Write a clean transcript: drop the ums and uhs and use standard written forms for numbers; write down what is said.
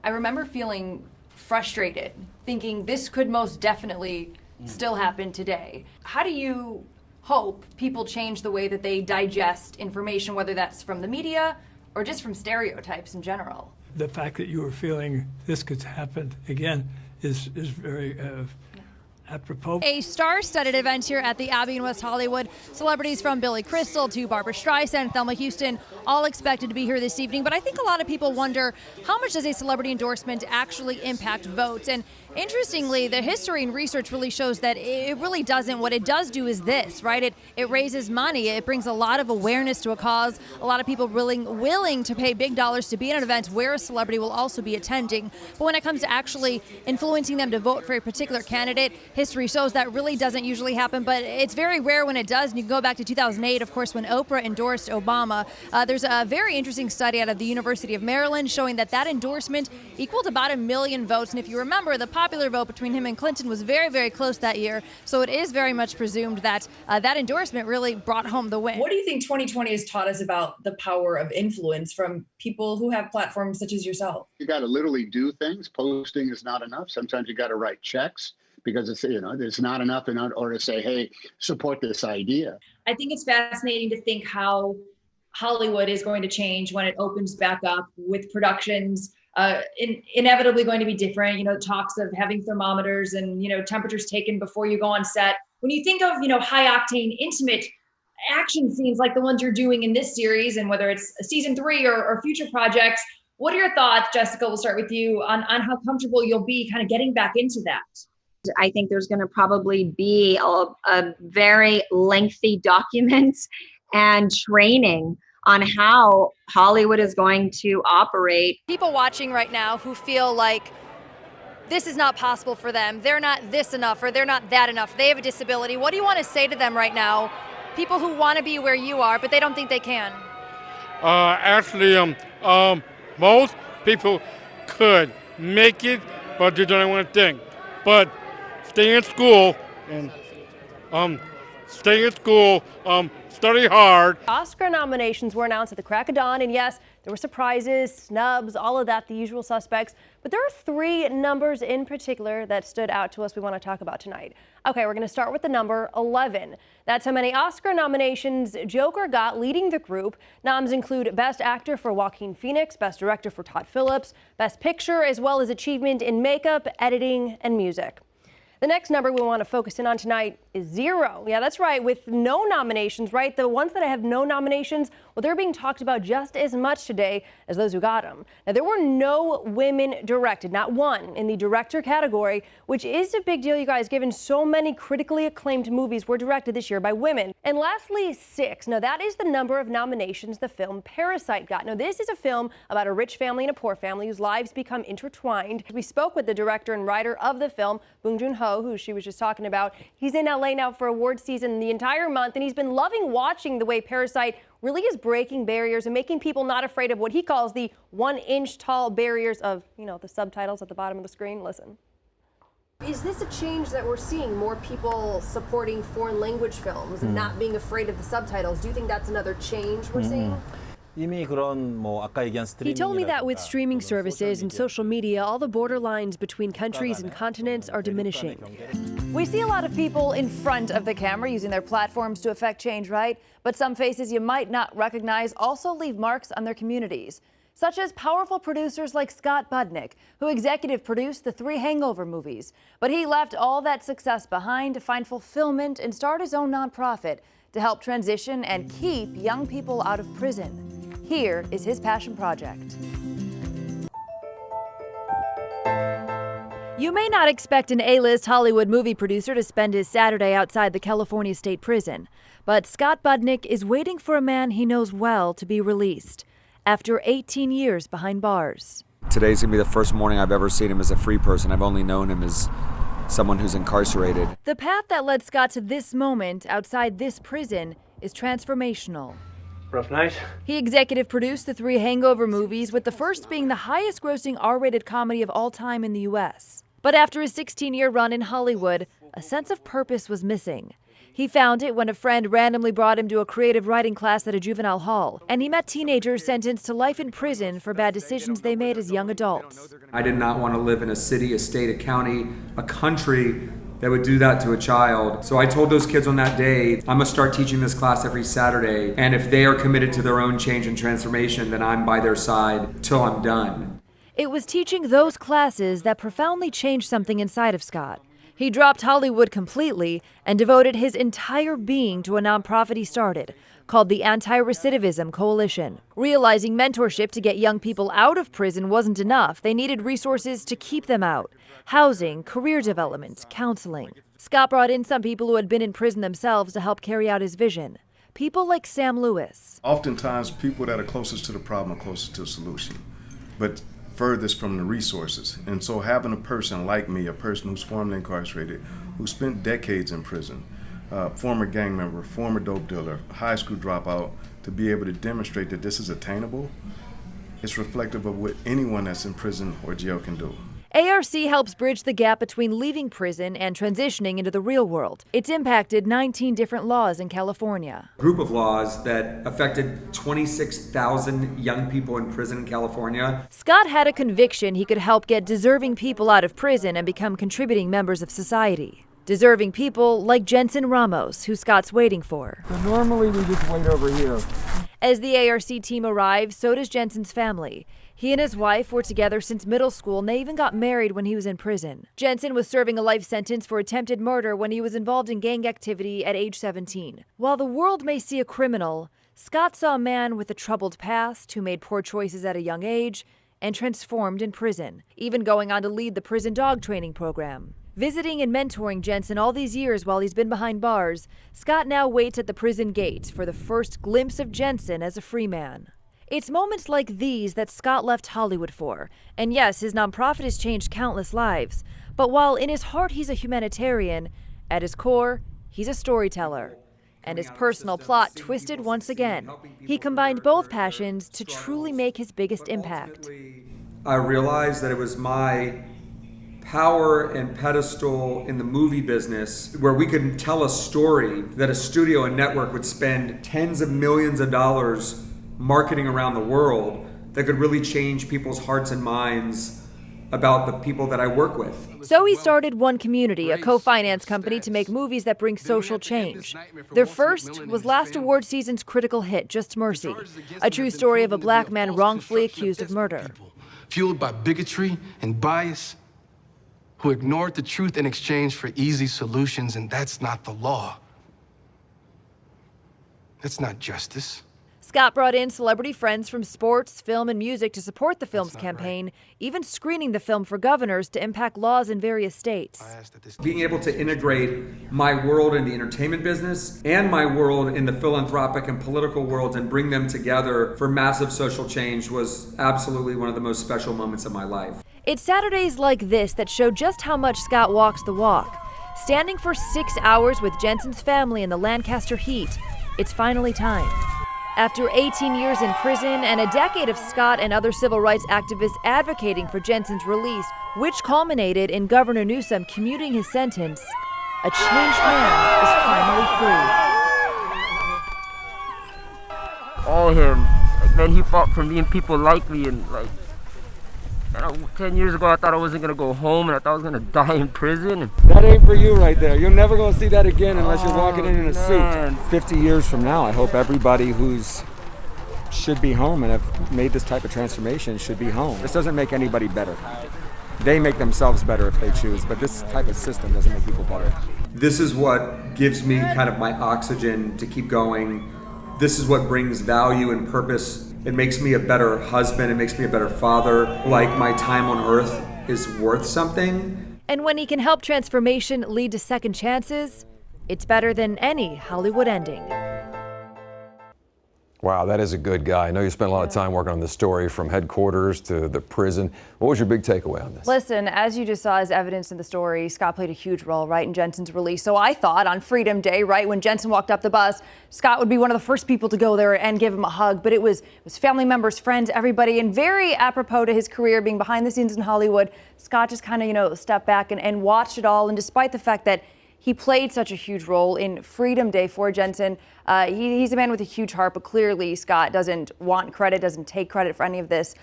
I remember feeling frustrated, thinking this could most definitely still happen today. How do you hope people change the way that they digest information, whether that's from the media or just from stereotypes in general? The fact that you were feeling this could happen again is very apropos. A star-studded event here at the Abbey in West Hollywood. Celebrities from Billy Crystal to Barbara Streisand, Thelma Houston, all expected to be here this evening. But I think a lot of people wonder, how much does a celebrity endorsement actually impact votes? And interestingly, the history and research really shows that it really doesn't. What it does do is this, right? It raises money. It brings a lot of awareness to a cause. A lot of people willing to pay big dollars to be at an event where a celebrity will also be attending. But when it comes to actually influencing them to vote for a particular candidate, history shows that really doesn't usually happen, but it's very rare when it does. And you can go back to 2008, of course, when Oprah endorsed Obama. There's a very interesting study out of the University of Maryland showing that endorsement equaled about 1 million votes. And if you remember, the popular vote between him and Clinton was very, very close that year. So it is very much presumed that that endorsement really brought home the win. What do you think 2020 has taught us about the power of influence from people who have platforms such as yourself? You got to literally do things. Posting is not enough. Sometimes you got to write checks, because it's not enough in order to say, hey, support this idea. I think it's fascinating to think how Hollywood is going to change when it opens back up with productions inevitably going to be different. Talks of having thermometers and, temperatures taken before you go on set. When you think of, high octane, intimate action scenes like the ones you're doing in this series, and whether it's season 3 or future projects, what are your thoughts, Jessica? We'll start with you on how comfortable you'll be kind of getting back into that. I think there's going to probably be a very lengthy document and training on how Hollywood is going to operate. People watching right now who feel like this is not possible for them, they're not this enough, or they're not that enough, they have a disability. What do you want to say to them right now? People who want to be where you are, but they don't think they can. Most people could make it, but they don't want to think. But stay in school and study hard. Oscar nominations were announced at the crack of dawn, and yes, there were surprises, snubs, all of that, the usual suspects. But there are 3 numbers in particular that stood out to us we want to talk about tonight. Okay, we're going to start with the number 11. That's how many Oscar nominations Joker got, leading the group. Noms include Best Actor for Joaquin Phoenix, Best Director for Todd Phillips, Best Picture, as well as achievement in makeup, editing, and music. The next number we want to focus in on tonight is 0. Yeah, that's right, with no nominations, right? The ones that have no nominations, well, they're being talked about just as much today as those who got them. Now, there were no women directed, not one, in the director category, which is a big deal, you guys, given so many critically acclaimed movies were directed this year by women. And lastly, 6. Now, that is the number of nominations the film Parasite got. Now, this is a film about a rich family and a poor family whose lives become intertwined. We spoke with the director and writer of the film, Bong Joon-ho, who she was just talking about. He's in LA now for award season the entire month, and he's been loving watching the way Parasite really is breaking barriers and making people not afraid of what he calls the 1-inch tall barriers of, the subtitles at the bottom of the screen. Listen. Is this a change that we're seeing, more people supporting foreign language films and not being afraid of the subtitles? Do you think that's another change we're seeing? He told me that with streaming services and social media, all the borderlines between countries and continents are diminishing. We see a lot of people in front of the camera using their platforms to affect change, right? But some faces you might not recognize also leave marks on their communities, such as powerful producers like Scott Budnick, who executive produced the 3 Hangover movies. But he left all that success behind to find fulfillment and start his own nonprofit to help transition and keep young people out of prison. Here is his passion project. You may not expect an A-list Hollywood movie producer to spend his Saturday outside the California State Prison, but Scott Budnick is waiting for a man he knows well to be released after 18 years behind bars. Today's gonna be the first morning I've ever seen him as a free person. I've only known him as someone who's incarcerated. The path that led Scott to this moment outside this prison is transformational. Rough night. He executive produced the 3 Hangover movies, with the first being the highest grossing R-rated comedy of all time in the U.S. But after a 16-year run in Hollywood, a sense of purpose was missing. He found it when a friend randomly brought him to a creative writing class at a juvenile hall, and he met teenagers sentenced to life in prison for bad decisions they made as young adults. I did not want to live in a city, a state, a county, a country that would do that to a child. So I told those kids on that day, I'm gonna start teaching this class every Saturday, and if they are committed to their own change and transformation, then I'm by their side till I'm done. It was teaching those classes that profoundly changed something inside of Scott. He dropped Hollywood completely and devoted his entire being to a nonprofit he started called the Anti-Recidivism Coalition. Realizing mentorship to get young people out of prison wasn't enough, they needed resources to keep them out: housing, career development, counseling. Scott brought in some people who had been in prison themselves to help carry out his vision. People like Sam Lewis. Oftentimes, people that are closest to the problem are closest to the solution, but furthest from the resources. And so having a person like me, a person who's formerly incarcerated, who spent decades in prison, former gang member, former dope dealer, high school dropout, to be able to demonstrate that this is attainable, it's reflective of what anyone that's in prison or jail can do. ARC helps bridge the gap between leaving prison and transitioning into the real world. It's impacted 19 different laws in California. A group of laws that affected 26,000 young people in prison in California. Scott had a conviction he could help get deserving people out of prison and become contributing members of society. Deserving people like Jensen Ramos, who Scott's waiting for. So normally we just wait over here. As the ARC team arrives, so does Jensen's family. He and his wife were together since middle school, and they even got married when he was in prison. Jensen was serving a life sentence for attempted murder when he was involved in gang activity at age 17. While the world may see a criminal, Scott saw a man with a troubled past who made poor choices at a young age and transformed in prison, even going on to lead the prison dog training program. Visiting and mentoring Jensen all these years while he's been behind bars, Scott now waits at the prison gates for the first glimpse of Jensen as a free man. It's moments like these that Scott left Hollywood for. And yes, his nonprofit has changed countless lives. But while in his heart he's a humanitarian, at his core, he's a storyteller. And his personal plot twisted once again. He combined both passions to truly make his biggest impact. I realized that it was my power and pedestal in the movie business where we could tell a story that a studio and network would spend tens of millions of dollars marketing around the world that could really change people's hearts and minds about the people that I work with. So he started One Community, a co-finance company to make movies that bring social change. Their first was last award season's critical hit, Just Mercy, a true story of a black man wrongfully accused of murder. Fueled by bigotry and bias, who ignored the truth in exchange for easy solutions, and that's not the law. That's not justice. Scott brought in celebrity friends from sports, film, and music to support the film's campaign, even screening the film for governors to impact laws in various states. Being able to integrate my world in the entertainment business and my world in the philanthropic and political worlds and bring them together for massive social change was absolutely one of the most special moments of my life. It's Saturdays like this that show just how much Scott walks the walk. Standing for 6 hours with Jensen's family in the Lancaster heat, it's finally time. After 18 years in prison and a decade of Scott and other civil rights activists advocating for Jensen's release, which culminated in Governor Newsom commuting his sentence, a changed man is finally free. All him. Like, man, he fought for me and people like me, and 10 years ago I thought I wasn't gonna go home and I thought I was gonna die in prison. That ain't for you right there. You're never gonna see that again unless you're walking in a suit. 50 years from now, I hope everybody who's should be home and have made this type of transformation should be home. This doesn't make anybody better. They make themselves better if they choose, but this type of system doesn't make people better. This is what gives me kind of my oxygen to keep going. This is what brings value and purpose. It makes me a better husband. It makes me a better father. Like my time on earth is worth something. And when he can help transformation lead to second chances, it's better than any Hollywood ending. Wow, that is a good guy. I know you spent a lot of time working on this story from headquarters to the prison. What was your big takeaway on this? Listen, as you just saw as evidence in the story, Scott played a huge role, right, in Jensen's release. So I thought on Freedom Day, right, when Jensen walked up the bus, Scott would be one of the first people to go there and give him a hug. But it was family members, friends, everybody. And very apropos to his career being behind the scenes in Hollywood, Scott just kind of, stepped back and watched it all. And despite the fact that he played such a huge role in Freedom Day for Jensen. He's a man with a huge heart, but clearly Scott doesn't want credit, doesn't take credit for any of this.